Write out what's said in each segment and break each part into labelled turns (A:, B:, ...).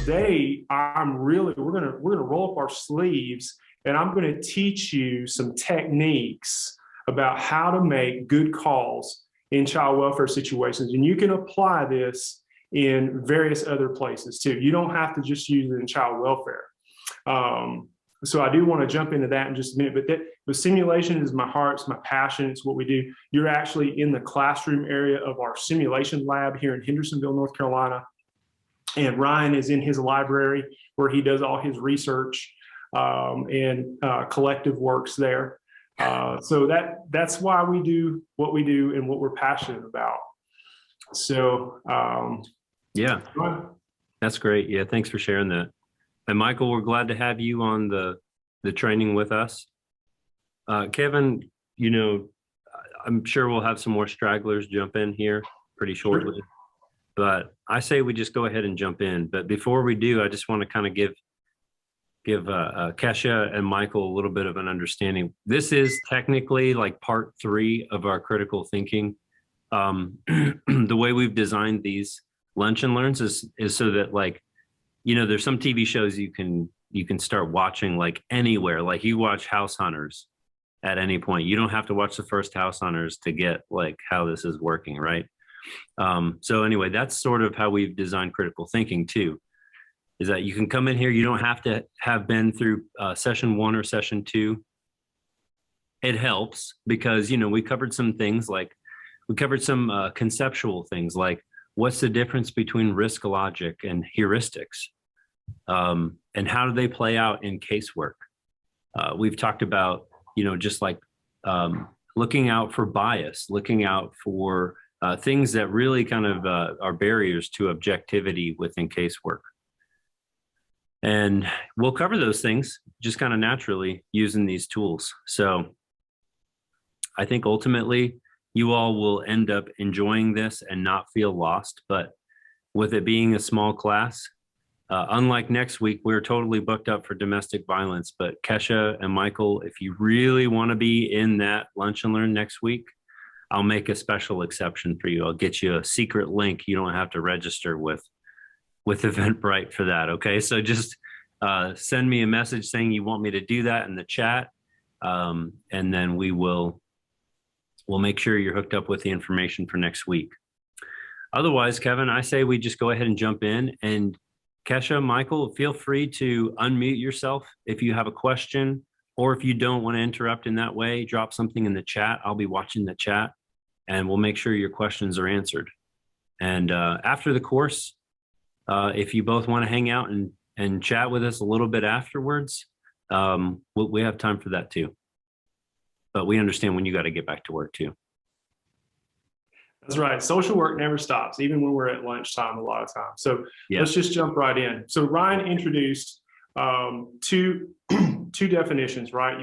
A: today we're gonna roll up our sleeves, and I'm gonna teach you some techniques about how to make good calls in child welfare situations. And you can apply this in various other places too. You don't have to just use it in child welfare. So I do want to jump into that in just a minute, but the simulation is my heart, it's my passion, it's what we do. You're actually in the classroom area of our simulation lab here in Hendersonville, North Carolina. And Ryan is in his library where he does all his research and collective works there. So that's why we do what we do and what we're passionate about. So
B: yeah, that's great. Yeah, thanks for sharing that. And Michael, we're glad to have you on the training with us. Kevin, you know, I'm sure we'll have some more stragglers jump in here pretty shortly, but I say we just go ahead and jump in. But before we do, I just want to kind of give Kesha and Michael a little bit of an understanding. This is technically like part 3 of our critical thinking. The way we've designed these lunch and learns is so that, like, you know, there's some TV shows you can start watching like anywhere. Like you watch House Hunters at any point. You don't have to watch the first House Hunters to get like how this is working, right? So anyway, that's sort of how we've designed critical thinking too, is that you can come in here. You don't have to have been through session 1 or session 2. It helps because, you know, we covered some things like we covered some conceptual things like what's the difference between risk logic and heuristics, and how do they play out in casework. We've talked about, you know, just like looking out for bias, looking out for things that really kind of are barriers to objectivity within casework. And we'll cover those things just kind of naturally using these tools. So I think ultimately you all will end up enjoying this and not feel lost. But with it being a small class, unlike next week, we're totally booked up for domestic violence. But Kesha and Michael, if you really want to be in that lunch and learn next week, I'll make a special exception for you. I'll get you a secret link. You don't have to register with Eventbrite for that. Okay, so just send me a message saying you want me to do that in the chat, and then we'll make sure you're hooked up with the information for next week. Otherwise, Kevin, I say we just go ahead and jump in. And Kesha, Michael, feel free to unmute yourself if you have a question, or if you don't want to interrupt in that way, drop something in the chat. I'll be watching the chat, and we'll make sure your questions are answered. And after the course, if you both want to hang out and chat with us a little bit afterwards, we have time for that too. But we understand when you got to get back to work too.
A: That's right. Social work never stops, even when we're at lunchtime a lot of times. So yeah, let's just jump right in. So Ryan introduced two definitions, right?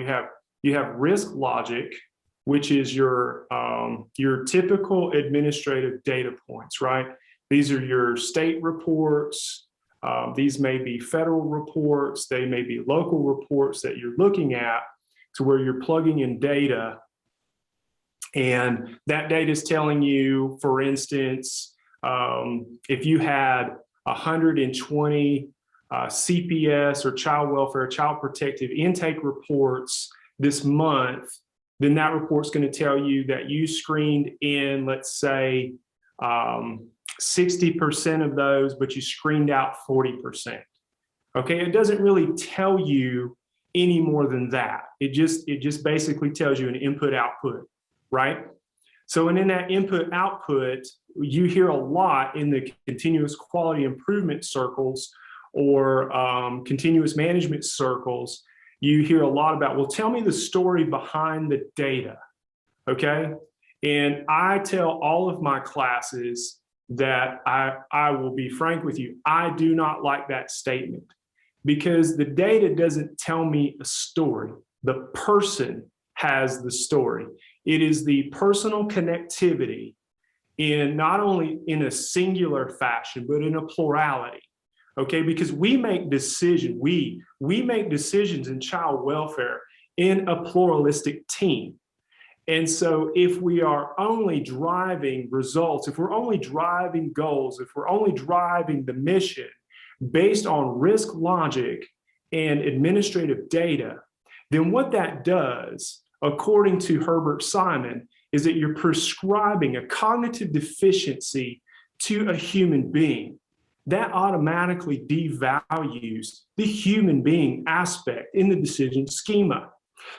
A: You have risk logic, which is your typical administrative data points, right? These are your state reports. These may be federal reports. They may be local reports that you're looking at, to where you're plugging in data. And that data is telling you, for instance, if you had 120 CPS or child welfare, child protective intake reports this month, then that report's going to tell you that you screened in, let's say, 60% of those, but you screened out 40%. Okay, it doesn't really tell you any more than that. It just basically tells you an input output, right? So, and in that input output, you hear a lot in the continuous quality improvement circles or continuous management circles. You hear a lot about, well, tell me the story behind the data, okay? And I tell all of my classes that I will be frank with you, I do not like that statement, because the data doesn't tell me a story. The person has the story. It is the personal connectivity in not only in a singular fashion, but in a plurality. Okay, because we make decisions, we make decisions in child welfare in a pluralistic team. And so if we are only driving results, if we're only driving goals, if we're only driving the mission, based on risk logic and administrative data, then what that does, according to Herbert Simon, is that you're prescribing a cognitive deficiency to a human being. That automatically devalues the human being aspect in the decision schema.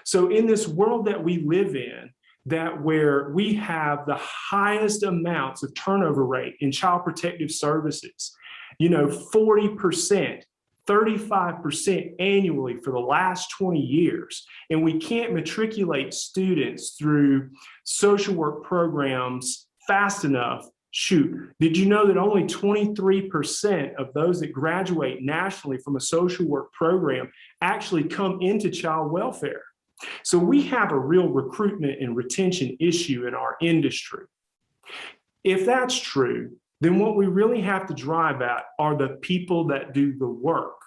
A: So in this world that we live in, that where we have the highest amounts of turnover rate in child protective services, 40%, 35% annually for the last 20 years, and we can't matriculate students through social work programs fast enough. Shoot, did you know that only 23% of those that graduate nationally from a social work program actually come into child welfare? So we have a real recruitment and retention issue in our industry. If that's true, then what we really have to drive at are the people that do the work.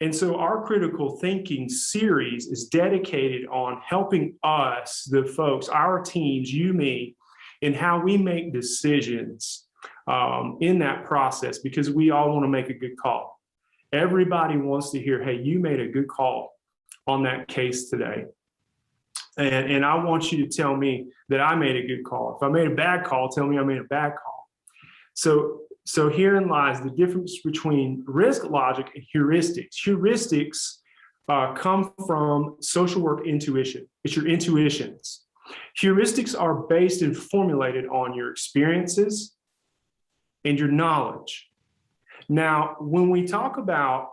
A: And so our critical thinking series is dedicated on helping us, the folks, our teams, you, me, in how we make decisions in that process, because we all want to make a good call. Everybody wants to hear, hey, you made a good call on that case today. And I want you to tell me that I made a good call. If I made a bad call, tell me I made a bad call. So herein lies the difference between risk logic and heuristics. Heuristics come from social work intuition. It's your intuitions. Heuristics are based and formulated on your experiences and your knowledge. Now, when we talk about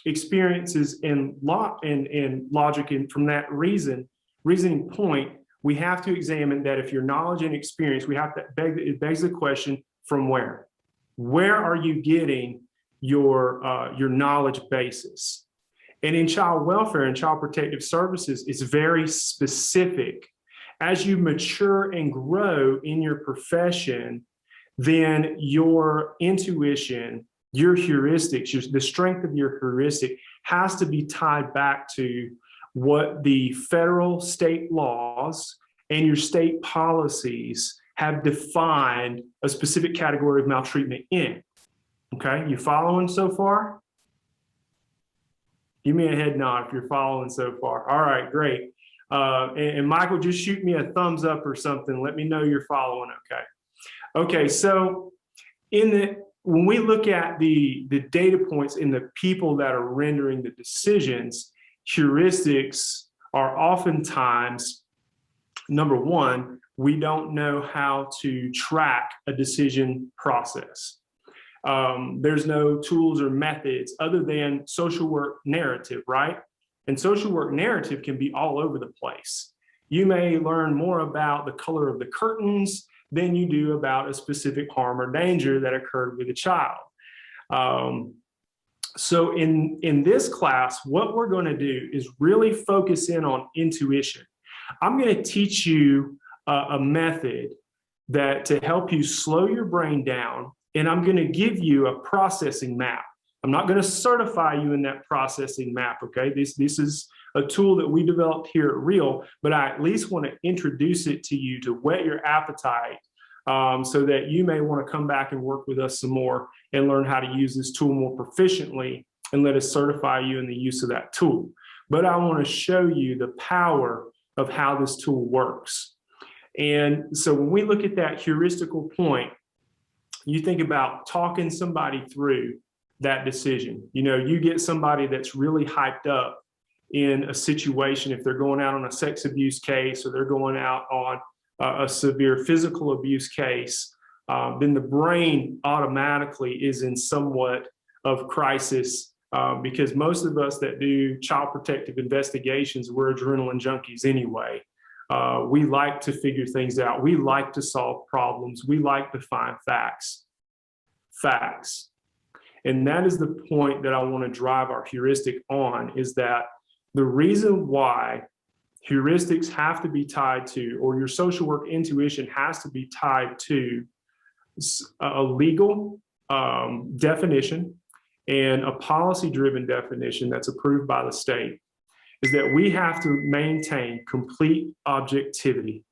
A: experiences and logic, and from that reasoning point, we have to examine that if your knowledge and experience, it begs the question, from where? Where are you getting your knowledge basis? And in child welfare and child protective services, it's very specific. As you mature and grow in your profession, then your intuition, your heuristics, the strength of your heuristic has to be tied back to what the federal, state laws and your state policies have defined a specific category of maltreatment in. Okay, you following so far? Give me a head nod if you're following so far. All right, great. And Michael, just shoot me a thumbs up or something. Let me know you're following, okay? Okay, so when we look at the data points in the people that are rendering the decisions, heuristics are oftentimes, number one, we don't know how to track a decision process. There's no tools or methods other than social work narrative, right? And social work narrative can be all over the place. You may learn more about the color of the curtains than you do about a specific harm or danger that occurred with a child. So in this class, what we're going to do is really focus in on intuition. I'm going to teach you a method that to help you slow your brain down, and I'm going to give you a processing map. I'm not going to certify you in that processing map, okay? This is a tool that we developed here at Real, but I at least want to introduce it to you to whet your appetite so that you may want to come back and work with us some more and learn how to use this tool more proficiently and let us certify you in the use of that tool. But I want to show you the power of how this tool works. And so when we look at that heuristical point, you think about talking somebody through that decision. You get somebody that's really hyped up in a situation, if they're going out on a sex abuse case or they're going out on a severe physical abuse case, then the brain automatically is in somewhat of crisis because most of us that do child protective investigations, we're adrenaline junkies anyway. We like to figure things out. We like to solve problems. We like to find facts. And that is the point that I want to drive our heuristic on, is that the reason why heuristics have to be tied to, or your social work intuition has to be tied to a legal definition and a policy-driven definition that's approved by the state, is that we have to maintain complete objectivity.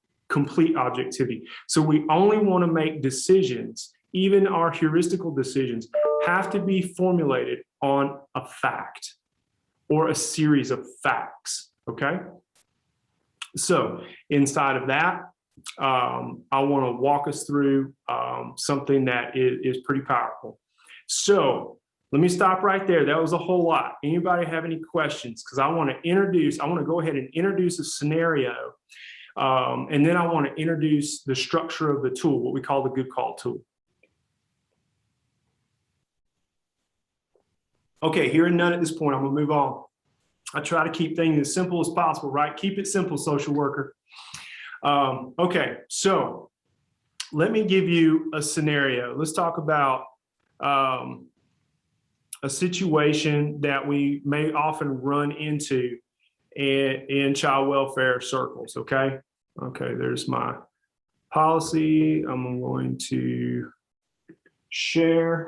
A: So we only want to make decisions, even our heuristical decisions, have to be formulated on a fact or a series of facts, okay? So inside of that, I want to walk us through something that is pretty powerful. So let me stop right there. That was a whole lot. Anybody have any questions? Because I want to go ahead and introduce a scenario, and then I want to introduce the structure of the tool, what we call the good call tool. Okay, hearing none at this point, I'm going to move on. I try to keep things as simple as possible, right? Keep it simple, social worker. Okay, so let me give you a scenario. Let's talk about a situation that we may often run into in child welfare circles, okay? Okay, there's my policy. I'm going to share.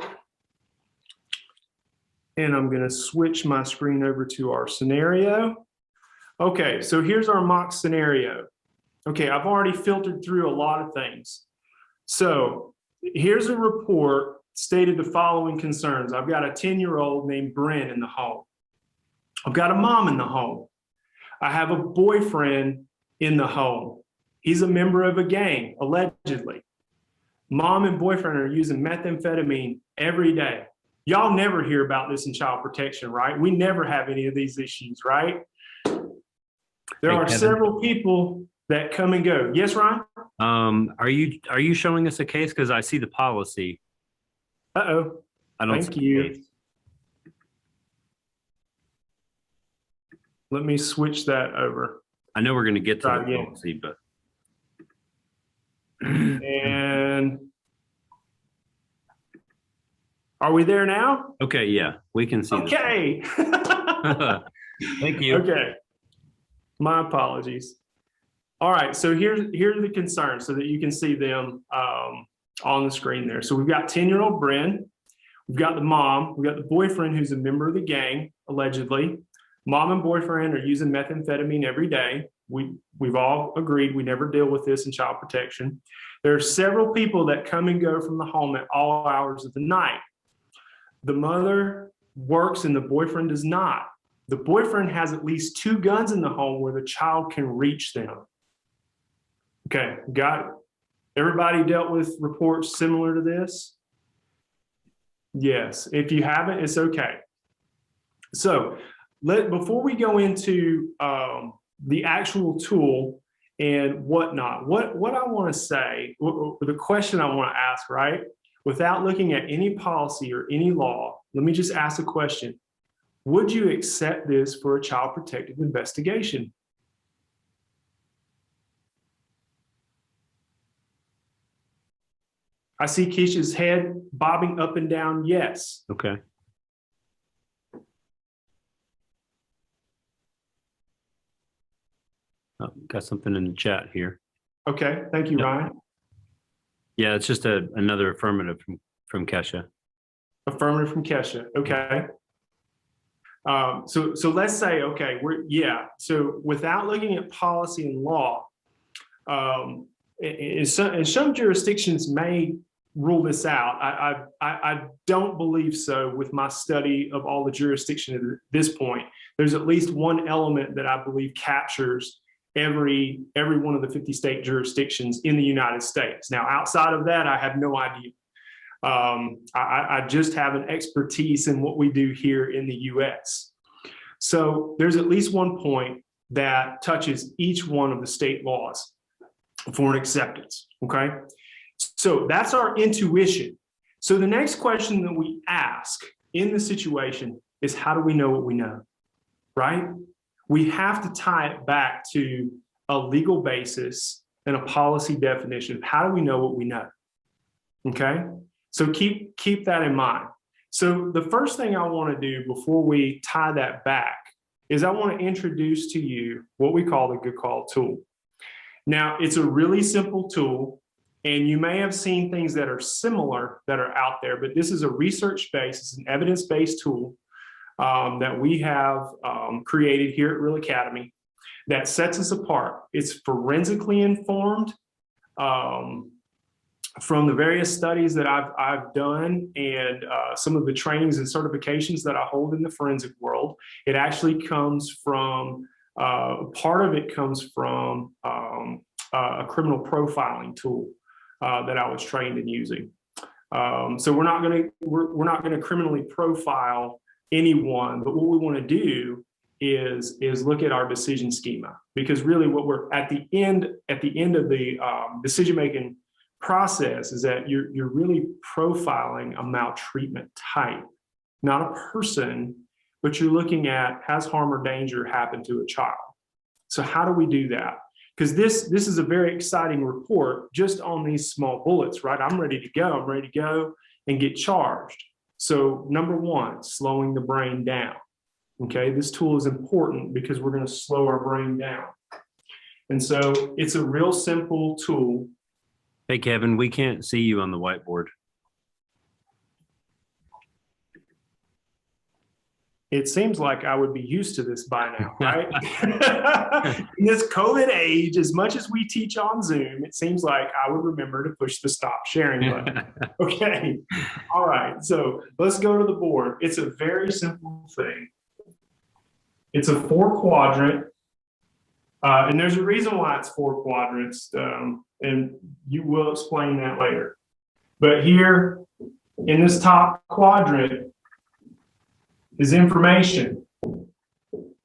A: And I'm going to switch my screen over to our scenario. Okay, so here's our mock scenario. Okay, I've already filtered through a lot of things. So here's a report stated the following concerns. I've got a 10-year-old named Brent in the home. I've got a mom in the home. I have a boyfriend in the home. He's a member of a gang, allegedly. Mom and boyfriend are using methamphetamine every day. Y'all never hear about this in child protection, right? We never have any of these issues, right? There are several people that come and go. Yes, Ryan?
B: Are you showing us a case? Because I see the policy.
A: Uh-oh.
B: I don't
A: Thank you. Let me switch that over.
B: I know we're going to get to
A: Try
B: the
A: again.
B: policy, but
A: And are we there now?
B: okay, yeah, we can see.
A: Okay.
B: Thank you.
A: Okay. My apologies. All right, so here are the concerns so that you can see them on the screen there. So we've got 10-year-old Bryn. We've got the mom. We've got the boyfriend who's a member of the gang, allegedly. Mom and boyfriend are using methamphetamine every day. We've all agreed we never deal with this in child protection. There are several people that come and go from the home at all hours of the night. The mother works and the boyfriend does not. The boyfriend has at least 2 guns in the home where the child can reach them. Okay, got it. Everybody dealt with reports similar to this? Yes, if you haven't, it's okay. So before we go into the actual tool and whatnot, what I want to say, the question I want to ask, right? Without looking at any policy or any law, let me just ask a question. Would you accept this for a child protective investigation? I see Keisha's head bobbing up and down, yes.
B: Okay. Oh, got something in the chat here.
A: Okay, thank you,
B: Yep.
A: Ryan.
B: Yeah, it's just another affirmative from Kesha.
A: Affirmative from Kesha, okay. So let's say, okay, so without looking at policy and law, and some jurisdictions may rule this out. I don't believe so with my study of all the jurisdictions at this point. There's at least one element that I believe captures every one of the 50 state jurisdictions in the United States. Now, outside of that, I have no idea. I just have an expertise in what we do here in the US. So there's at least one point that touches each one of the state laws for an acceptance, okay? So that's our intuition. So the next question that we ask in the situation is, how do we know what we know, right? We have to tie it back to a legal basis and a policy definition. How do we know what we know? Okay, so keep that in mind. So the first thing I want to do before we tie that back is I want to introduce to you what we call the Good Call tool. Now, it's a really simple tool, and you may have seen things that are similar that are out there, but this is a research-based, it's an evidence-based tool that we have created here at Real Academy that sets us apart. It's forensically informed. from the various studies that I've done and some of the trainings and certifications that I hold in the forensic world, it actually comes from, part of it comes from a criminal profiling tool that I was trained in using. So we're not going to criminally profile anyone, but what we want to do is look at our decision schema, because really what we're at the end of the decision making process is that you're really profiling a maltreatment type, not a person, but you're looking at, has harm or danger happened to a child? So how do we do that? Because this is a very exciting report just on these small bullets, right? I'm ready to go and get charged. So number one, slowing the brain down. Okay, this tool is important because we're going to slow our brain down. And so it's a real simple tool.
B: Hey, Kevin, we can't see you on the whiteboard.
A: It seems like I would be used to this by now, right? In this COVID age, as much as we teach on Zoom, it seems like I would remember to push the stop sharing button. Okay, all right, so let's go to the board. It's a very simple thing. It's a 4-quadrant, and there's a reason why it's 4 quadrants, and you will explain that later. But here in this top quadrant is information.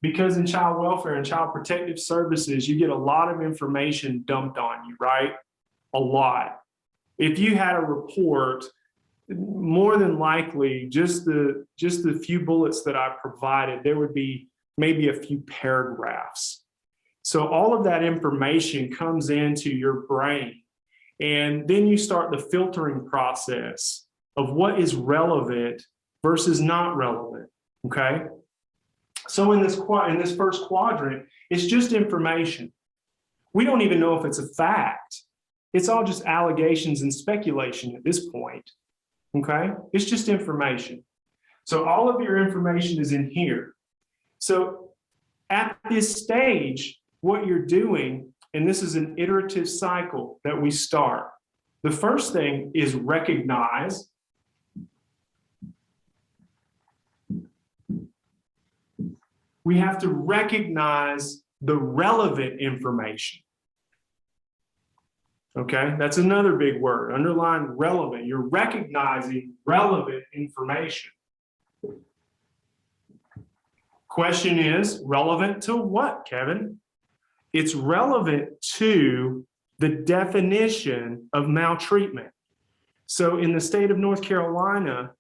A: Because in child welfare and child protective services, you get a lot of information dumped on you, right? A lot. If you had a report, more than likely, just the few bullets that I provided, there would be maybe a few paragraphs. So all of that information comes into your brain, and then you start the filtering process of what is relevant versus not relevant, okay? So in this first quadrant, it's just information. We don't even know if it's a fact. It's all just allegations and speculation at this point, okay? It's just information. So all of your information is in here. So at this stage, what you're doing, and this is an iterative cycle that we start. The first thing is recognize. We have to recognize the relevant information. Okay, that's another big word. Underline relevant. You're recognizing relevant information. Question is, relevant to what, Kevin? It's relevant to the definition of maltreatment. So in the state of North Carolina,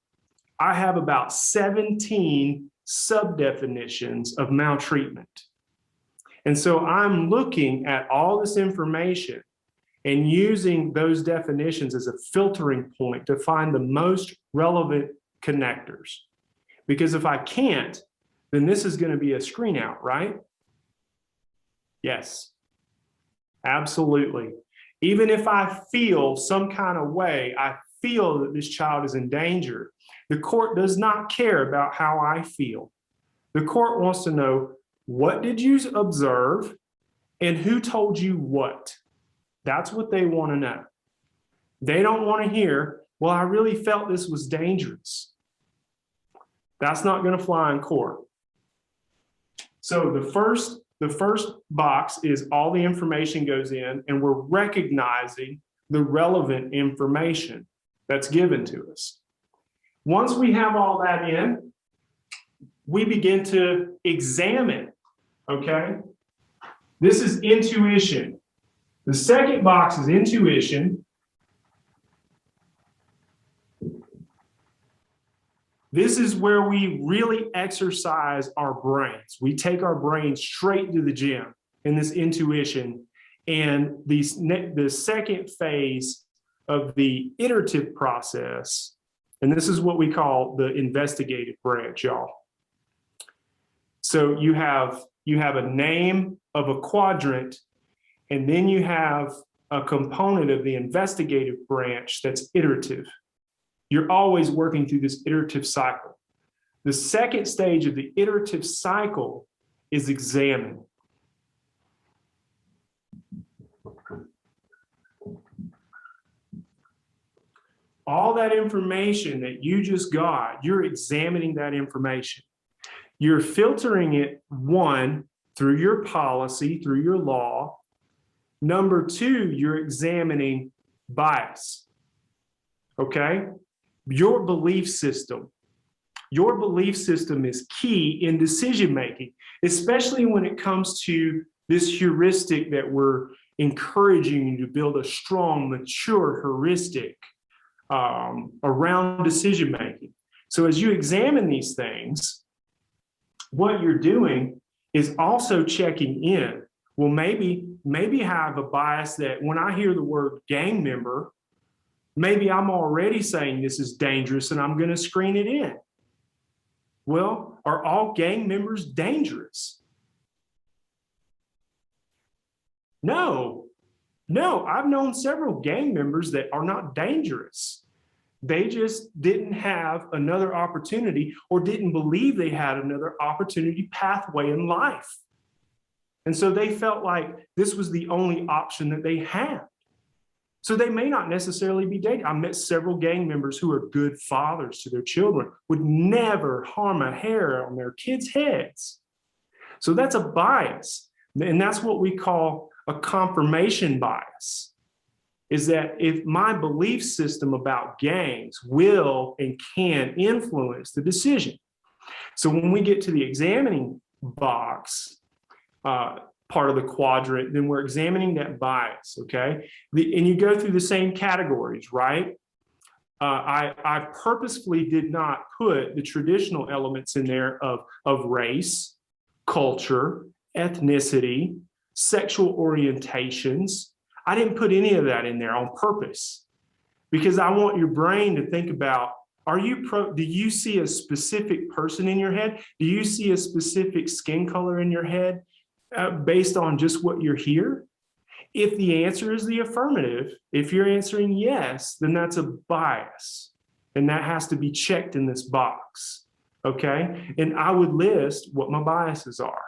A: I have about 17 sub-definitions of maltreatment. And so I'm looking at all this information and using those definitions as a filtering point to find the most relevant connectors. Because if I can't, then this is going to be a screen out, right? Yes, absolutely. Even if I feel some kind of way, I feel that this child is in danger, the court does not care about how I feel. The court wants to know, what did you observe and who told you what? That's what they want to know. They don't want to hear, well, I really felt this was dangerous. That's not going to fly in court. So the first box is all the information goes in, and we're recognizing the relevant information that's given to us. Once we have all that in, we begin to examine, okay? This is intuition. The second box is intuition. This is where we really exercise our brains. We take our brains straight to the gym in this intuition. And the second phase of the iterative process, and this is what we call the investigative branch, y'all. So you have a name of a quadrant, and then you have a component of the investigative branch that's iterative. You're always working through this iterative cycle. The second stage of the iterative cycle is examine. all that information that you just got, you're examining that information. You're filtering it, one, through your policy, through your law. Number two, you're examining bias. Okay? Your belief system. Your belief system is key in decision making, especially when it comes to this heuristic that we're encouraging you to build a strong, mature heuristic around decision making. So as you examine these things, what you're doing is also checking in. Well, maybe I have a bias that when I hear the word gang member, maybe I'm already saying this is dangerous and I'm going to screen it in. Well, are all gang members dangerous? No, I've known several gang members that are not dangerous. They just didn't have another opportunity or didn't believe they had another opportunity pathway in life. And so they felt like this was the only option that they had. So they may not necessarily be dangerous. I met several gang members who are good fathers to their children, would never harm a hair on their kids' heads. So that's a bias. And that's what we call a confirmation bias, is that if my belief system about gangs will and can influence the decision. So when we get to the examining box, part of the quadrant, then we're examining that bias, okay? And you go through the same categories, right? I purposefully did not put the traditional elements in there of race, culture, ethnicity, sexual orientations. I didn't put any of that in there on purpose because I want your brain to think about, do you see a specific person in your head? Do you see a specific skin color in your head based on just what you're here? If the answer is the affirmative, if you're answering yes, then that's a bias. And that has to be checked in this box, okay? And I would list what my biases are.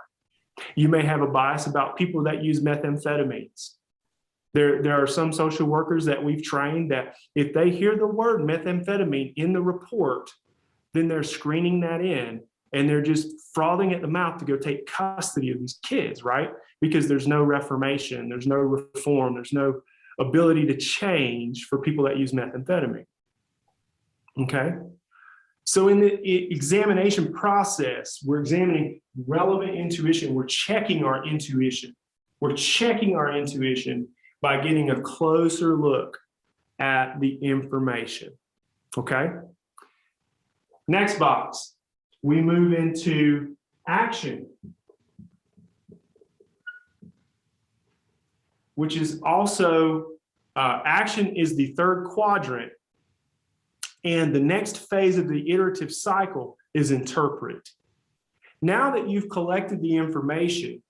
A: You may have a bias about people that use methamphetamines. There are some social workers that we've trained that if they hear the word methamphetamine in the report, then they're screening that in and they're just frothing at the mouth to go take custody of these kids, right? Because there's no reformation, there's no reform, there's no ability to change for people that use methamphetamine, okay? So in the examination process, we're examining relevant intuition. We're checking our intuition. We're checking our intuition by getting a closer look at the information, okay? Next box, we move into action, which is also, action is the third quadrant. And the next phase of the iterative cycle is interpret. Now that you've collected the information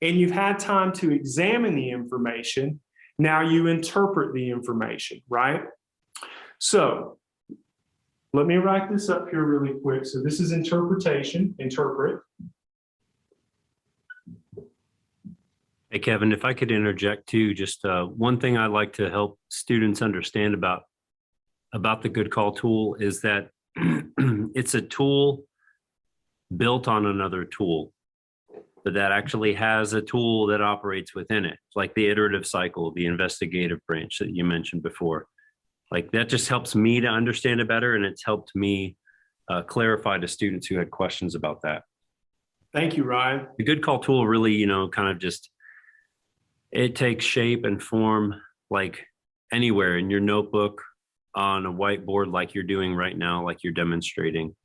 A: and you've had time to examine the information, now you interpret the information, right? So let me write this up here really quick. So this is interpretation, interpret.
B: Hey, Kevin, if I could interject too, just one thing I like to help students understand about the good call tool is that it's a tool built on another tool, but that actually has a tool that operates within it, like the iterative cycle, the investigative branch that you mentioned before. Like that just helps me to understand it better, and it's helped me clarify to students who had questions about that.
A: Thank you, Ryan.
B: The good call tool really, kind of just, it takes shape and form like anywhere in your notebook, on a whiteboard like you're doing right now, like you're demonstrating.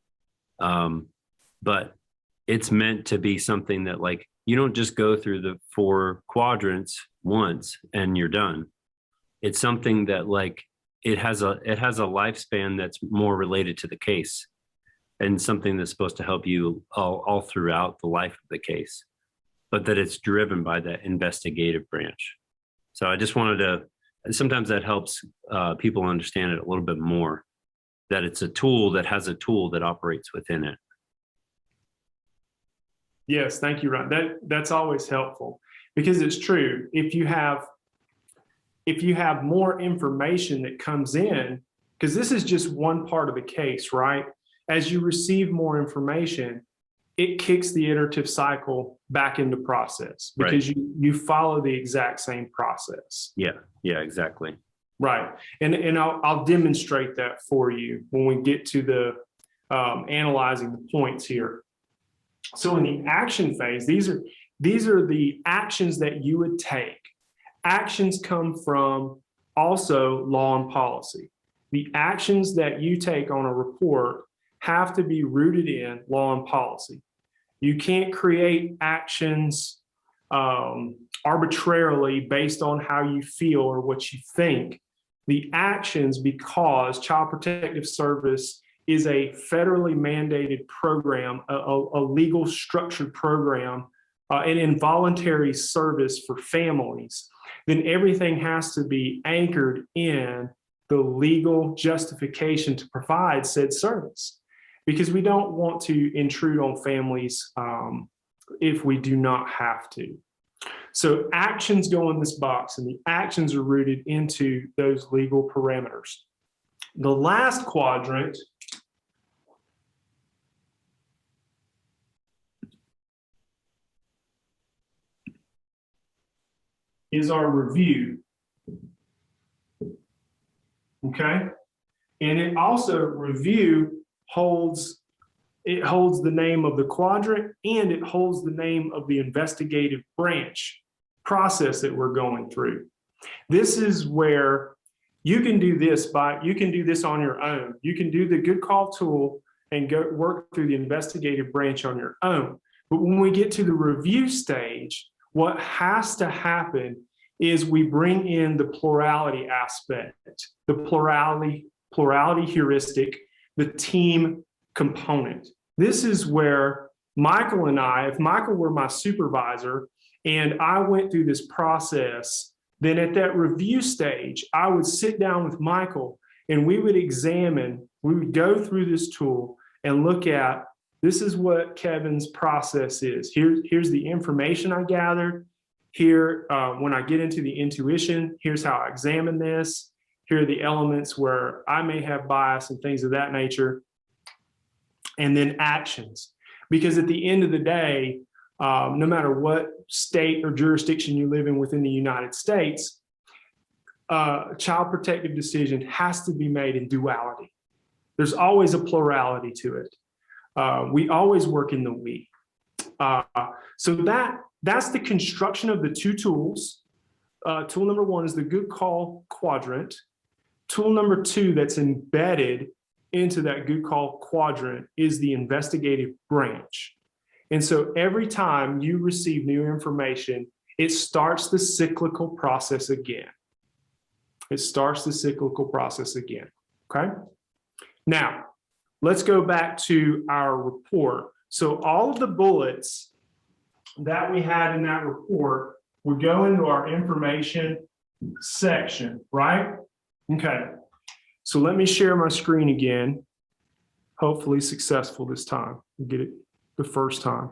B: But it's meant to be something that like, you don't just go through the 4 quadrants once and you're done. It's something that like, it has a lifespan that's more related to the case and something that's supposed to help you all throughout the life of the case, but that it's driven by that investigative branch. So I just wanted to, sometimes that helps people understand it a little bit more, that it's a tool that has a tool that operates within it.
A: Yes, thank you, Ryan. That's always helpful because it's true. If you have more information that comes in, because this is just one part of the case, right? As you receive more information, it kicks the iterative cycle back into process because you follow the exact same process.
B: Yeah, exactly.
A: Right. And I'll demonstrate that for you when we get to the analyzing the points here. So in the action phase, these are the actions that you would take. Actions come from also law and policy. The actions that you take on a report have to be rooted in law and policy. You can't create actions arbitrarily based on how you feel or what you think. The actions, because Child Protective Service is a federally mandated program, a legal structured program, an involuntary service for families, then everything has to be anchored in the legal justification to provide said service, because we don't want to intrude on families if we do not have to. So actions go in this box, and the actions are rooted into those legal parameters. The last quadrant is our review. Okay? And it also, review holds the name of the quadrant, and it holds the name of the investigative branch process that we're going through. This is where you can do this on your own. You can do the good call tool and go work through the investigative branch on your own. But when we get to the review stage, what has to happen is we bring in the plurality aspect, the plurality heuristic, the team component. This is where Michael and I, if Michael were my supervisor and I went through this process, then at that review stage, I would sit down with Michael and we would go through this tool and look at, this is what Kevin's process is. Here's the information I gathered. Here, when I get into the intuition, here's how I examine this. Here are the elements where I may have bias and things of that nature. And then actions. Because at the end of the day, no matter what state or jurisdiction you live in within the United States, child protective decision has to be made in duality. There's always a plurality to it. We always work in the we. So that's the construction of the two tools. Tool number one is the good call quadrant. Tool number two that's embedded into that good call quadrant is the investigative branch. And so every time you receive new information, it starts the cyclical process again. It starts the cyclical process again, okay? Now, let's go back to our report. So all of the bullets that we had in that report would go into our information section, right? Okay, so let me share my screen again. Hopefully successful this time. We'll get it the first time.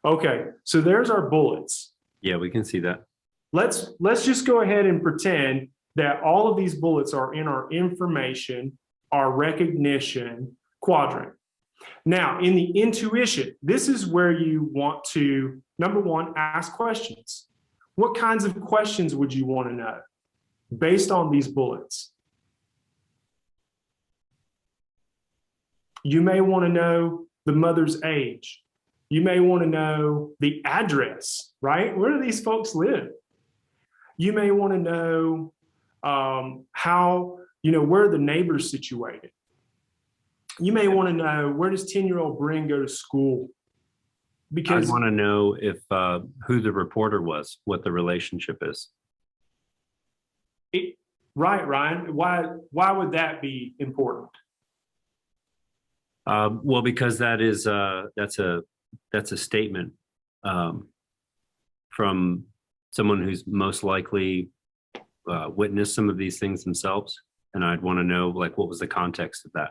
A: Okay, so there's our bullets.
B: Yeah, we can see that.
A: Let's just go ahead and pretend that all of these bullets are in our information, our recognition quadrant. Now, in the intuition, this is where you want to, number one, ask questions. What kinds of questions would you want to know based on these bullets? You may want to know the mother's age. You may want to know the address, right? Where do these folks live? You may want to know how, where are the neighbors situated? You may want to know, where does 10-year-old Bryn go to school? Because
B: I want to know if who the reporter was, what the relationship is.
A: Right, Ryan. Why would that be important?
B: Well, because that's a statement from someone who's most likely witnessed some of these things themselves, and I'd want to know, like, what was the context of that.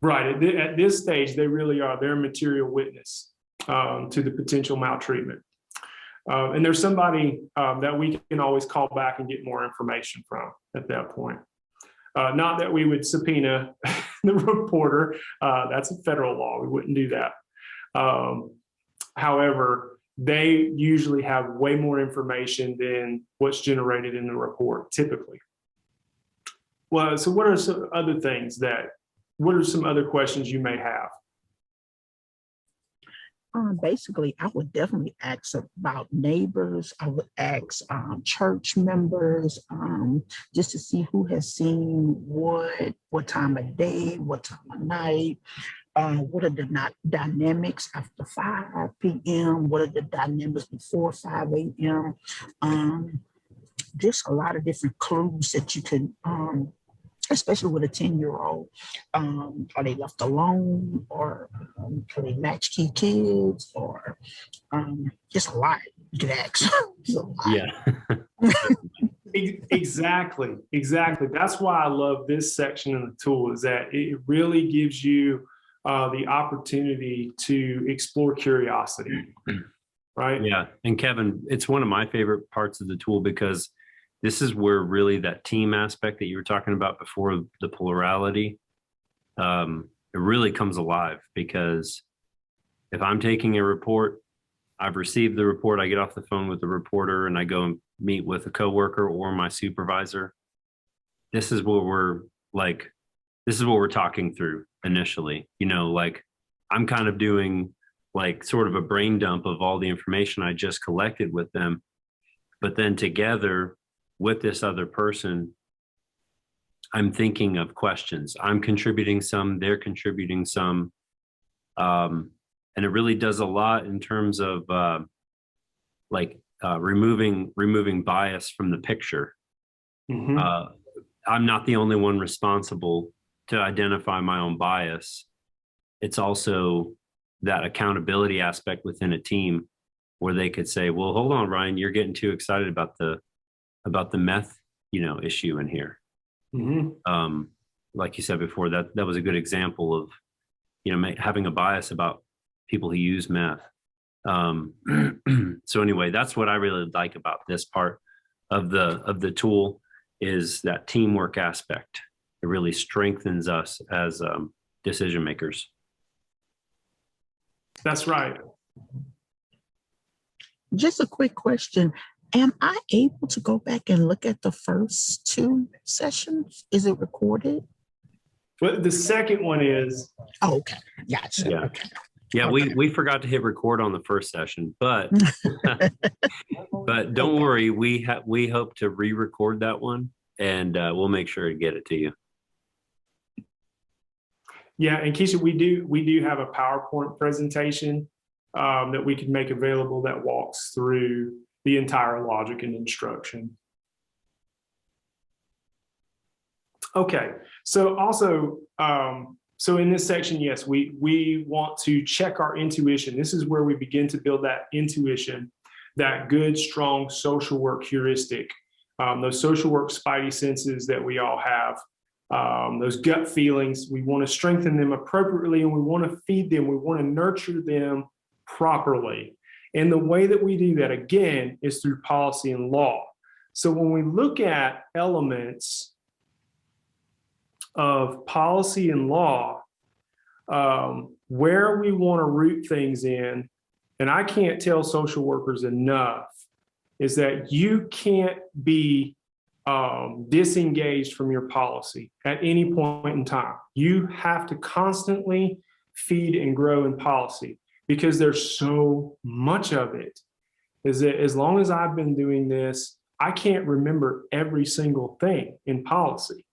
A: Right. At this stage, they really are. They're a material witness to the potential maltreatment. And there's somebody that we can always call back and get more information from at that point. Not that we would subpoena the reporter. That's a federal law. We wouldn't do that. However, they usually have way more information than what's generated in the report, typically. Well, so what are some other things what are some other questions you may have?
C: Basically, I would definitely ask about neighbors. I would ask church members, just to see who has seen what time of day, what time of night. What are the dynamics after 5 p.m.? What are the dynamics before 5 a.m.? Just a lot of different clues that you can, especially with a 10-year-old. Are they left alone, or are they latchkey kids, or just a lot you could ask.
B: Yeah.
A: Exactly. That's why I love this section of the tool, is that it really gives you the opportunity to explore curiosity, right?
B: Yeah. And Kevin, it's one of my favorite parts of the tool, because this is where really that team aspect that you were talking about before, the plurality, it really comes alive. Because if I'm taking a report, I've received the report, I get off the phone with the reporter and I go and meet with a coworker or my supervisor. This is what we're talking through initially. Like, I'm kind of doing like sort of a brain dump of all the information I just collected with them. But then together with this other person, I'm thinking of questions. I'm contributing some, they're contributing some. And it really does a lot in terms of removing bias from the picture.
A: Mm-hmm.
B: I'm not the only one responsible to identify my own bias. It's also that accountability aspect within a team where they could say, well, hold on, Ryan, you're getting too excited about the meth, issue in here.
A: Mm-hmm.
B: Like you said before, that was a good example of, having a bias about people who use meth. So anyway, that's what I really like about this part of the tool, is that teamwork aspect. It really strengthens us as decision makers.
A: That's right.
C: Just a quick question. Am I able to go back and look at the first 2 sessions? Is it recorded?
A: But the second one is.
C: Oh, okay. Gotcha.
B: Yeah.
C: Okay.
B: Yeah,
C: Okay.
B: we forgot to hit record on the first session, but but don't worry, we hope to re-record that one, and we'll make sure to get it to you.
A: Yeah, and Keisha, we do have a PowerPoint presentation that we can make available that walks through the entire logic and instruction. Okay, so also, so in this section, yes, we want to check our intuition. This is where we begin to build that intuition, that good, strong social work heuristic, those social work spidey senses that we all have, those gut feelings. We want to strengthen them appropriately, and we want to feed them. We want to nurture them properly. And the way that we do that, again, is through policy and law. So when we look at elements of policy and law, where we want to root things in, and I can't tell social workers enough, is that you can't be disengaged from your policy at any point in time. You have to constantly feed and grow in policy, because there's so much of it. Is that as long as I've been doing this, I can't remember every single thing in policy.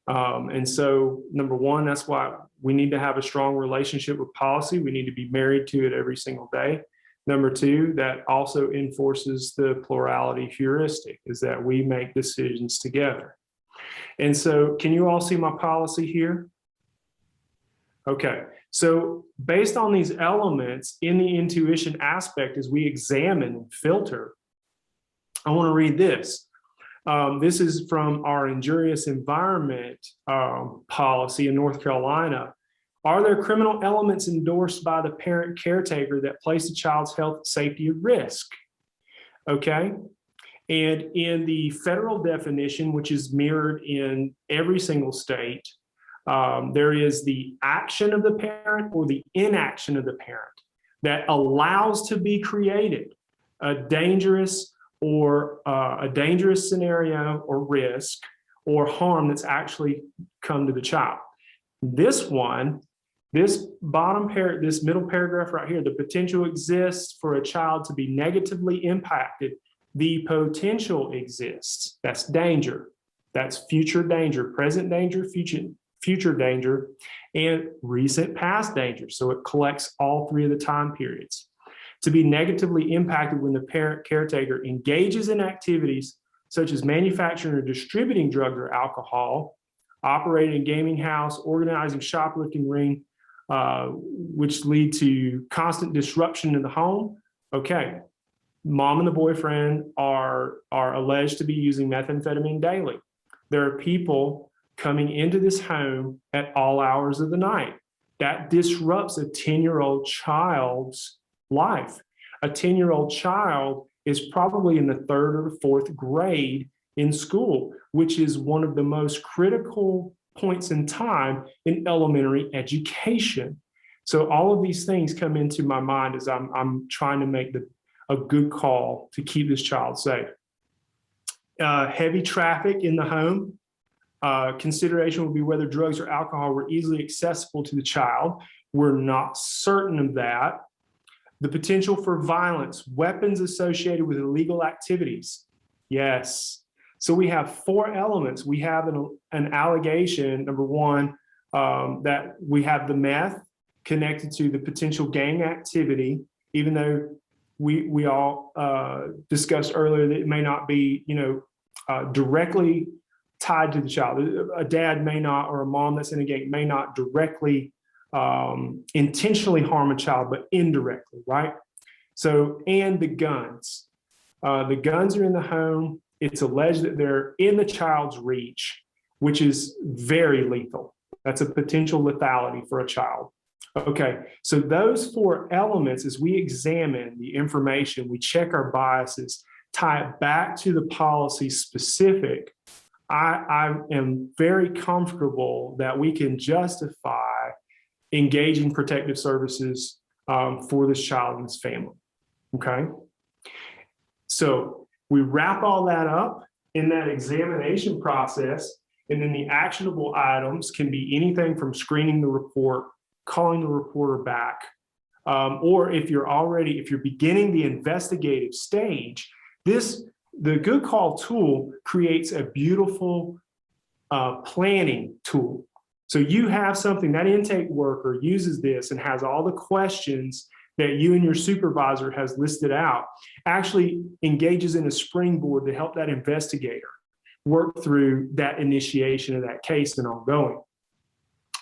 A: And so, number one, that's why we need to have a strong relationship with policy. We need to be married to it every single day. Number two, that also enforces the plurality heuristic, is that we make decisions together. And so, can you all see my policy here? Okay, so based on these elements in the intuition aspect, as we examine and filter, I want to read this. This is from our injurious environment policy in North Carolina. Are there criminal elements endorsed by the parent caretaker that place a child's health and safety at risk? okay? And in the federal definition, which is mirrored in every single state, there is the action of the parent or the inaction of the parent that allows to be created a dangerous scenario or risk or harm that's actually come to the child. This one, this middle paragraph right here, the potential exists for a child to be negatively impacted. The potential exists. That's danger. That's future danger, present danger, future danger, and recent past danger. So it collects all three of the time periods. To be negatively impacted when the parent caretaker engages in activities such as manufacturing or distributing drugs or alcohol, operating a gaming house, organizing shoplifting ring, which lead to constant disruption in the home. Okay, mom and the boyfriend are alleged to be using methamphetamine daily. There are people coming into this home at all hours of the night. That disrupts a 10-year-old child's life. A 10-year-old child is probably in the 3rd or 4th grade in school, which is one of the most critical points in time in elementary education. So all of these things come into my mind as I'm trying to make a good call to keep this child safe. Heavy traffic in the home. Consideration will be whether drugs or alcohol were easily accessible to the child. We're not certain of that. The potential for violence, weapons associated with illegal activities. Yes. So we have 4 elements. We have an allegation, number one, that we have the meth connected to the potential gang activity, even though we all discussed earlier that it may not be, directly tied to the child. A dad may not, or a mom that's in a gang may not directly intentionally harm a child, but indirectly, right? So, and the guns. The guns are in the home. It's alleged that they're in the child's reach, which is very lethal. That's a potential lethality for a child. Okay, so those 4 elements, as we examine the information, we check our biases, tie it back to the policy specific, I am very comfortable that we can justify engaging protective services for this child and his family, okay? So we wrap all that up in that examination process, and then the actionable items can be anything from screening the report, calling the reporter back, or if you're beginning the investigative stage, the Good Call tool creates a beautiful planning tool. So you have something, that intake worker uses this and has all the questions that you and your supervisor has listed out, actually engages in a springboard to help that investigator work through that initiation of that case and ongoing.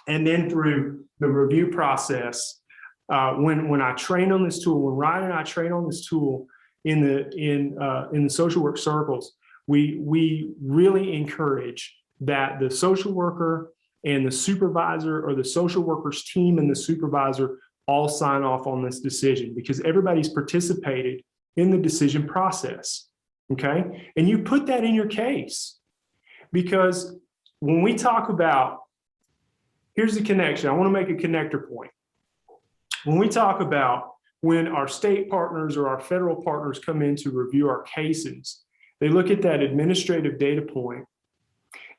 A: And then through the review process, when I train on this tool, when Ryan and I train on this tool in the social work circles, we really encourage that the social worker and the supervisor, or the social worker's team and the supervisor, all sign off on this decision, because everybody's participated in the decision process, okay? And you put that in your case, because when we talk about, here's the connection, I want to make a connector point. When we talk about when our state partners or our federal partners come in to review our cases, they look at that administrative data point,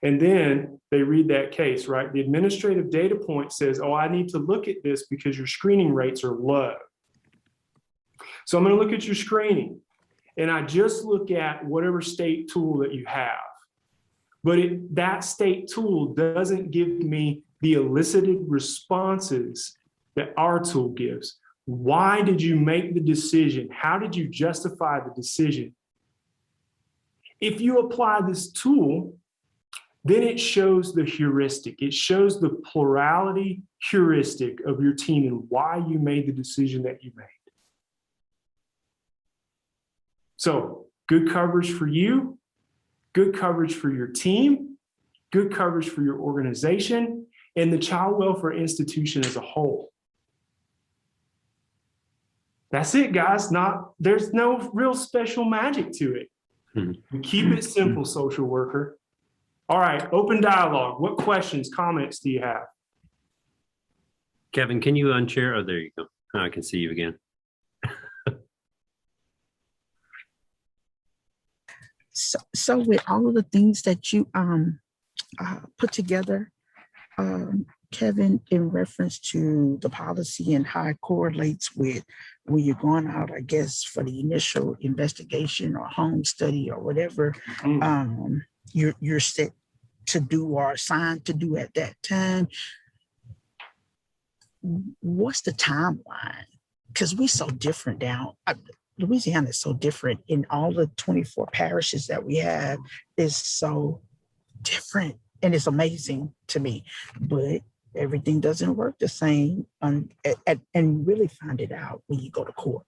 A: and then they read that case, right? The administrative data point says, oh, I need to look at this because your screening rates are low. So I'm going to look at your screening, and I just look at whatever state tool that you have. But that state tool doesn't give me the elicited responses that our tool gives. Why did you make the decision? How did you justify the decision? If you apply this tool, then it shows the heuristic. It shows the plurality heuristic of your team and why you made the decision that you made. So, good coverage for you, good coverage for your team, good coverage for your organization, and the child welfare institution as a whole. That's it, guys. There's no real special magic to it. We keep it simple, social worker. All right, open dialogue. What questions, comments do you have?
B: Kevin, can you unchair? Oh, there you go. Now I can see you again.
C: So with all of the things that you put together, Kevin, in reference to the policy and how it correlates with when you're going out, I guess, for the initial investigation or home study or whatever, you're set to do or assigned to do at that time. What's the timeline? Because we're so different down. Louisiana is so different in all the 24 parishes that we have is so different, and it's amazing to me. But everything doesn't work the same, and really find it out when you go to court.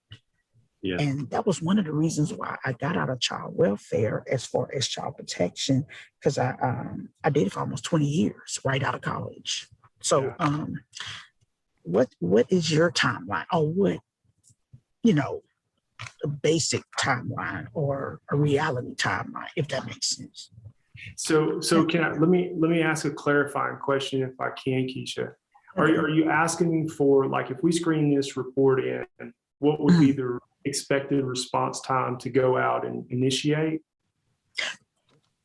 B: Yeah.
C: And that was one of the reasons why I got out of child welfare as far as child protection, because I dated for almost 20 years right out of college. So what is your timeline, or what, a basic timeline or a reality timeline, if that makes sense?
A: So let me ask a clarifying question, if I can, Keisha. Are you asking me for, like, if we screen this report in, what would be the expected response time to go out and initiate?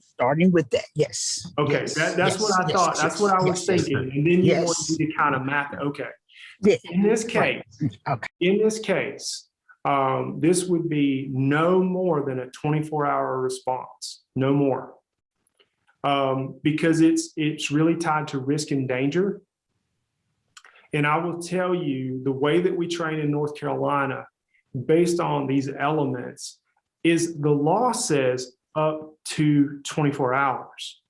C: Starting with that, yes.
A: Okay,
C: yes,
A: that's what I thought. That's what I was thinking. And then you want me to kind of map it. Okay.
C: Yeah.
A: In this case, this would be no more than a 24-hour response, no more. Because it's really tied to risk and danger. And I will tell you, the way that we train in North Carolina, based on these elements, is the law says up to 24 hours.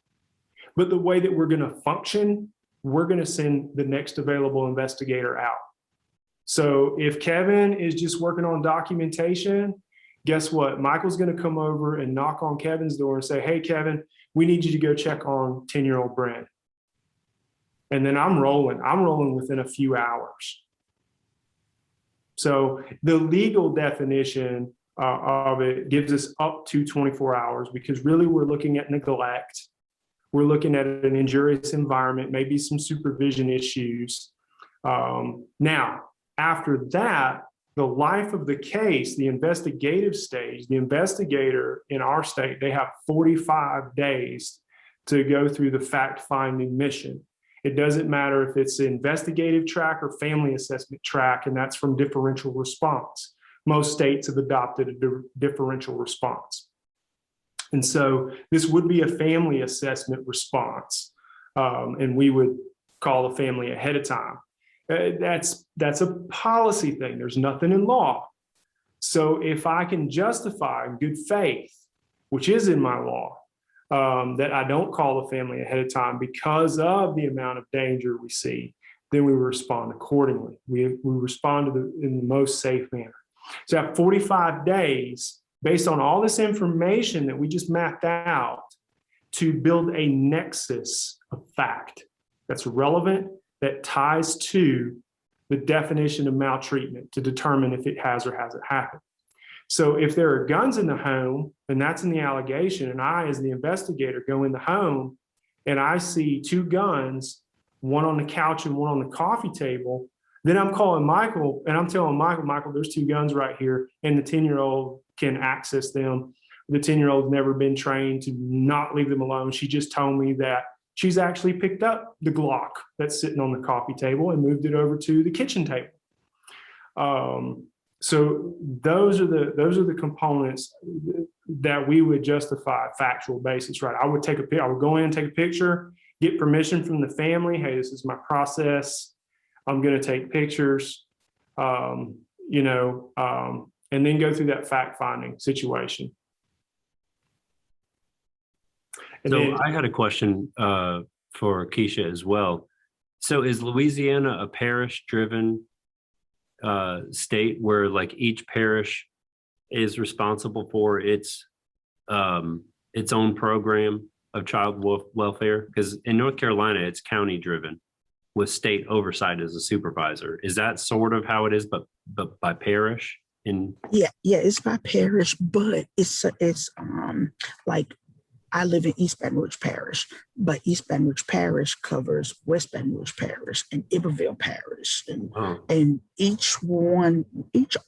A: But the way that we're going to function, we're going to send the next available investigator out. So if Kevin is just working on documentation, guess what? Michael's going to come over and knock on Kevin's door and say, hey, Kevin, we need you to go check on 10-year-old Brent. And then I'm rolling within a few hours. So the legal definition of it gives us up to 24 hours, because really we're looking at neglect. We're looking at an injurious environment, maybe some supervision issues. Now, after that, the life of the case, the investigative stage, the investigator in our state, they have 45 days to go through the fact-finding mission. It doesn't matter if it's investigative track or family assessment track, and that's from differential response. Most states have adopted a differential response. And so this would be a family assessment response, and we would call the family ahead of time. That's a policy thing. There's nothing in law. So if I can justify in good faith, which is in my law, that I don't call the family ahead of time because of the amount of danger we see, then we respond accordingly. We respond in the most safe manner. So I have 45 days based on all this information that we just mapped out to build a nexus of fact that's relevant, that ties to the definition of maltreatment to determine if it has or hasn't happened. So if there are guns in the home, and that's in the allegation, and I, as the investigator, go in the home and I see two guns, one on the couch and one on the coffee table, then I'm calling Michael and I'm telling Michael, there's two guns right here, and the 10-year-old can access them. The 10-year-old's never been trained to not leave them alone. She just told me that she's actually picked up the Glock that's sitting on the coffee table and moved it over to the kitchen table. So those are the components that we would justify a factual basis, right? I would go in and take a picture, get permission from the family. Hey, this is my process. I'm going to take pictures, and then go through that fact-finding situation.
B: So I had a question for Keisha as well. So is Louisiana a parish-driven state where, like, each parish is responsible for its own program of child welfare? Because in North Carolina, it's county-driven with state oversight as a supervisor. Is that sort of how it is, but by parish?
C: Yeah, it's by parish, but it's like I live in East Baton Rouge Parish, but East Baton Rouge Parish covers West Baton Rouge Parish and Iberville Parish. And each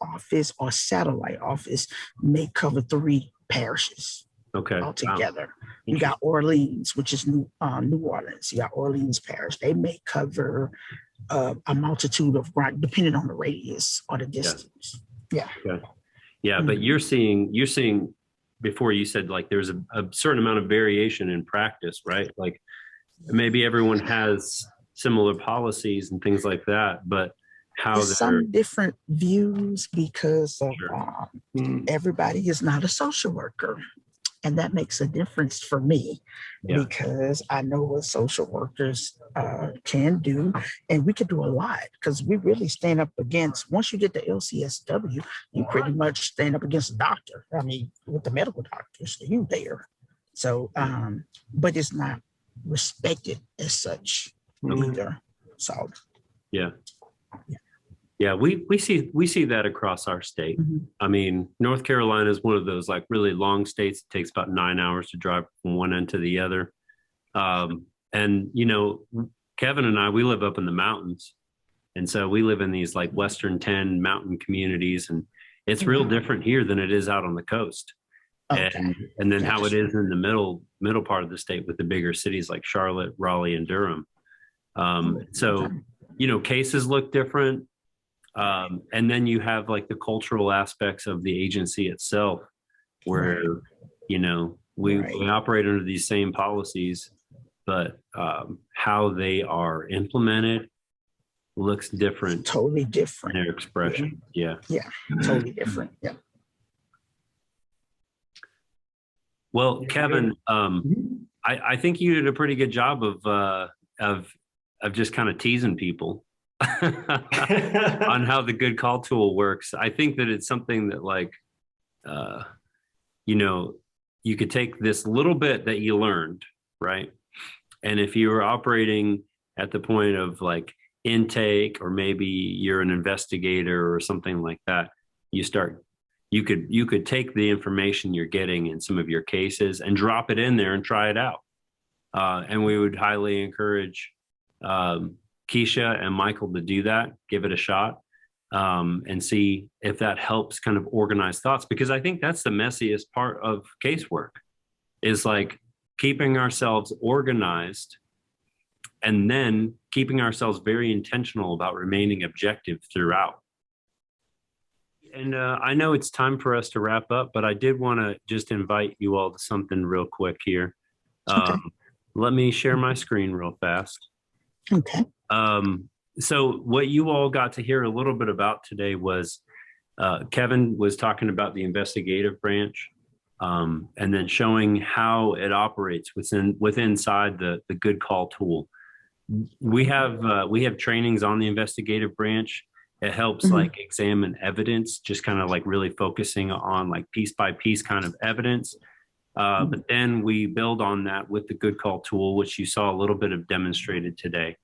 C: office or satellite office may cover 3 parishes altogether. Wow. You got Orleans, which is New Orleans. You got Orleans Parish. They may cover a multitude of, depending on the radius or the distance. Yeah.
B: But you're seeing before, you said like there's a certain amount of variation in practice, right? Like maybe everyone has similar policies and things like that, but how
C: there's some different views because of everybody is not a social worker. And that makes a difference for me because I know what social workers can do, and we can do a lot because we really stand up against, once you get the LCSW, you pretty much stand up against the doctor. I mean, with the medical doctors, you there. So, but it's not respected as such either. So,
B: yeah, we see that across our state. I mean, North Carolina is one of those like really long states. It takes about 9 hours to drive from one end to the other. And you know, Kevin and I, we live up in the mountains, and so we live in these like Western 10 mountain communities, and it's real different here than it is out on the coast. And then how it is in the middle part of the state with the bigger cities like Charlotte, Raleigh, and Durham. So you know, cases look different. And then you have like the cultural aspects of the agency itself, where, you know, we operate under these same policies, but how they are implemented looks different.
C: Totally different.
B: In their expression. Yeah,
C: totally different. Yeah.
B: Well, Kevin, I think you did a pretty good job of just kind of teasing people on how the good call tool works. I think that it's something that like, you know, you could take this little bit that you learned, right? And if you were operating at the point of like intake, or maybe you're an investigator or something like that, you could take the information you're getting in some of your cases and drop it in there and try it out. And we would highly encourage Keisha and Michael to do that, give it a shot, and see if that helps kind of organize thoughts. Because I think that's the messiest part of casework, is like keeping ourselves organized and then keeping ourselves very intentional about remaining objective throughout. And I know it's time for us to wrap up, but I did want to just invite you all to something real quick here. Let me share my screen real fast.
C: Okay.
B: So what you all got to hear a little bit about today was Kevin was talking about the investigative branch, and then showing how it operates inside the good call tool. We have trainings on the investigative branch. It helps like examine evidence, just kind of like really focusing on like piece by piece kind of evidence. But then we build on that with the good call tool, which you saw a little bit of demonstrated today.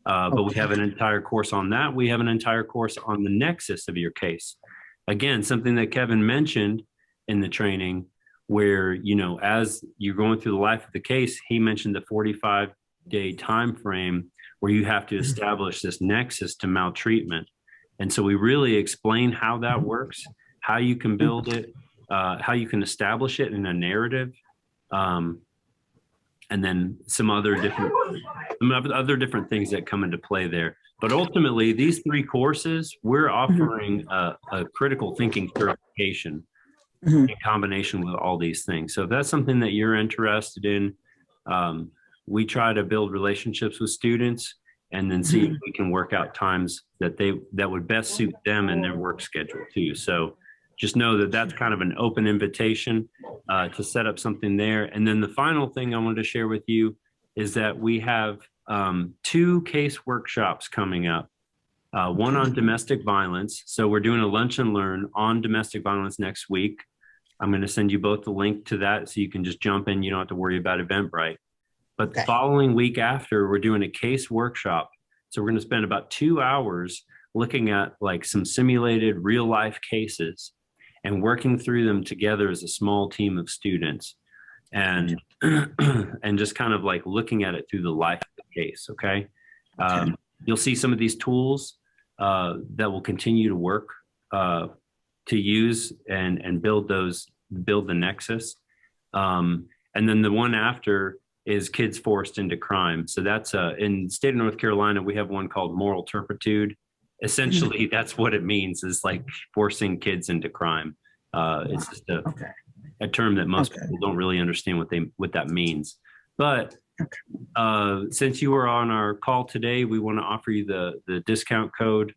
B: But we have an entire course on that. We have an entire course on the nexus of your case. Again, something that Kevin mentioned in the training, where, you know, as you're going through the life of the case, he mentioned the 45-day time frame where you have to establish this nexus to maltreatment. And so we really explain how that works, how you can build it, how you can establish it in a narrative, and then some other different things that come into play there. But ultimately, these 3 courses, we're offering a critical thinking certification in combination with all these things. So if that's something that you're interested in, we try to build relationships with students and then see if we can work out times that would best suit them and their work schedule too. So just know that that's kind of an open invitation to set up something there. And then the final thing I wanted to share with you is that we have 2 case workshops coming up. One on domestic violence. So we're doing a lunch and learn on domestic violence next week. I'm going to send you both the link to that so you can just jump in. You don't have to worry about Eventbrite. But the following week after, we're doing a case workshop. So we're going to spend about 2 hours looking at like some simulated real life cases and working through them together as a small team of students, and and just kind of like looking at it through the life of the case. Okay. You'll see some of these tools that will continue to work to use and build the nexus. And then the one after is kids forced into crime. So that's in the state of North Carolina, we have one called moral turpitude. Essentially, that's what it means, is like forcing kids into crime. It's just a term that most people don't really understand what that means. But since you were on our call today, we want to offer you the discount code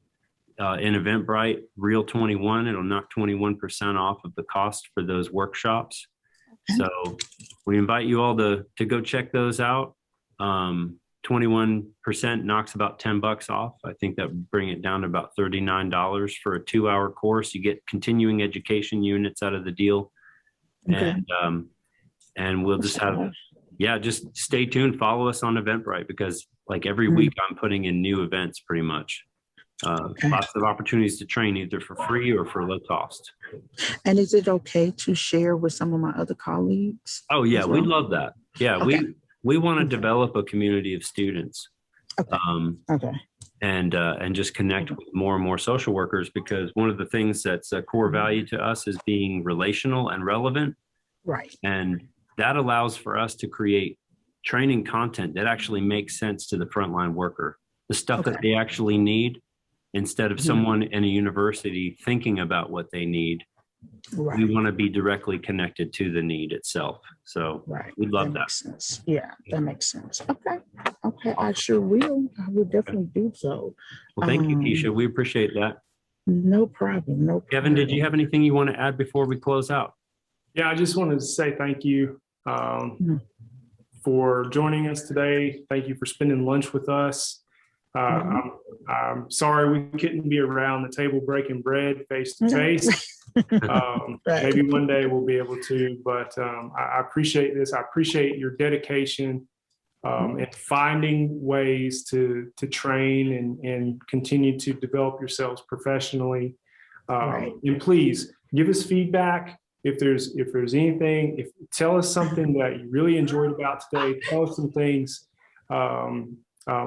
B: in Eventbrite, Real21. It'll knock 21% off of the cost for those workshops. So we invite you all to go check those out. 21% knocks about $10 off. I think that would bring it down to about $39 for a 2-hour course. You get continuing education units out of the deal. And we'll just have, just stay tuned. Follow us on Eventbrite, because like every week I'm putting in new events pretty much. Lots of opportunities to train either for free or for low cost. And
C: is it okay to share with some of my other colleagues?
B: Oh yeah, we'd love that. Yeah, we want to develop a community of students. And just connect with more and more social workers, because one of the things that's a core value to us is being relational and relevant.
C: Right.
B: And that allows for us to create training content that actually makes sense to the frontline worker, the stuff that they actually need, instead of someone in a university thinking about what they need. Right. We want to be directly connected to the need itself. So we'd love that.
C: Makes sense. Yeah, that makes sense. Okay, I sure will. I will definitely do so.
B: Well, thank you, Keisha. We appreciate that.
C: No problem.
B: Kevin, did you have anything you want to add before we close out?
A: Yeah, I just wanted to say thank you for joining us today. Thank you for spending lunch with us. I'm sorry we couldn't be around the table breaking bread face to face. Maybe one day we'll be able to, but I appreciate this. I appreciate your dedication and finding ways to train and continue to develop yourselves professionally. And please give us feedback. If there's anything, tell us something that you really enjoyed about today. Tell us some things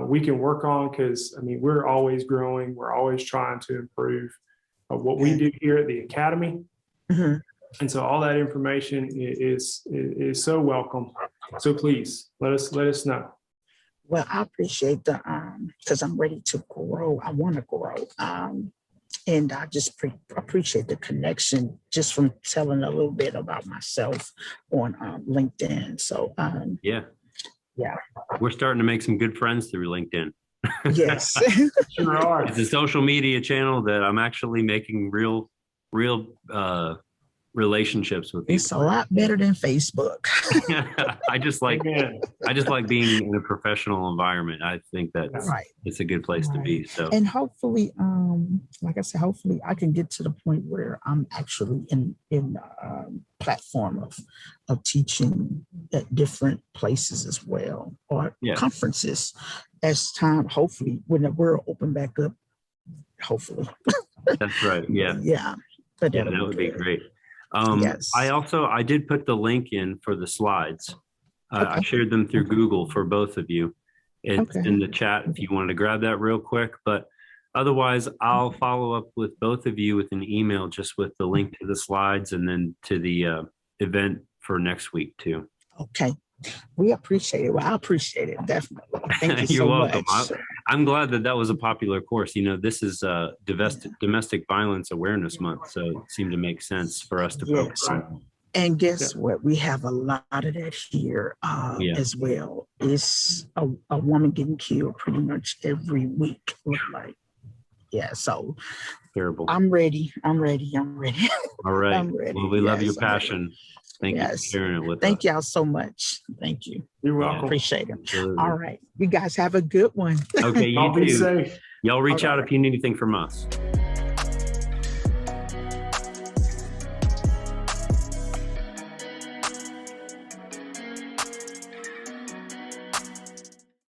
A: we can work on, because I mean, we're always growing. We're always trying to improve what we do here at the Academy. And so all that information is so welcome. So please let us know.
C: Well, I appreciate because I'm ready to grow. I want to grow. And I just appreciate the connection just from telling a little bit about myself on LinkedIn. So yeah,
B: we're starting to make some good friends through LinkedIn.
C: Yes,
A: sure are.
B: It's a social media channel that I'm actually making real relationships with people.
C: It's a lot better than Facebook.
B: I just like being in a professional environment. I think that's it's a good place to be. So,
C: and hopefully, like I said, hopefully I can get to the point where I'm actually in platform of teaching at different places as well, or conferences as time, hopefully, when the world open back up, hopefully.
B: That's right. Yeah.
C: Yeah. But
B: that would be great.
C: Yes.
B: I did put the link in for the slides. I shared them through Google for both of you. It's in the chat if you wanted to grab that real quick. But otherwise, I'll follow up with both of you with an email just with the link to the slides and then to the event for next week too.
C: Okay. We appreciate it. Well, I appreciate it, definitely. Thank you
B: You're
C: so
B: welcome.
C: much.
B: I'm glad that was a popular course. You know, this is Domestic Violence Awareness Month, so it seemed to make sense for us to focus on.
C: And guess what? We have a lot of that here as well. It's a woman getting killed pretty much every week. Like, so
B: terrible.
C: I'm ready.
B: All right.
C: I'm ready.
B: Well, we love your passion. Thank you for sharing it with us.
C: Thank y'all so much. Thank you.
A: You're welcome.
C: Appreciate it.
B: Absolutely.
C: All right. You guys have a good one.
B: Okay, you
A: Be
B: too.
A: safe.
B: Y'all reach out if you need anything from us.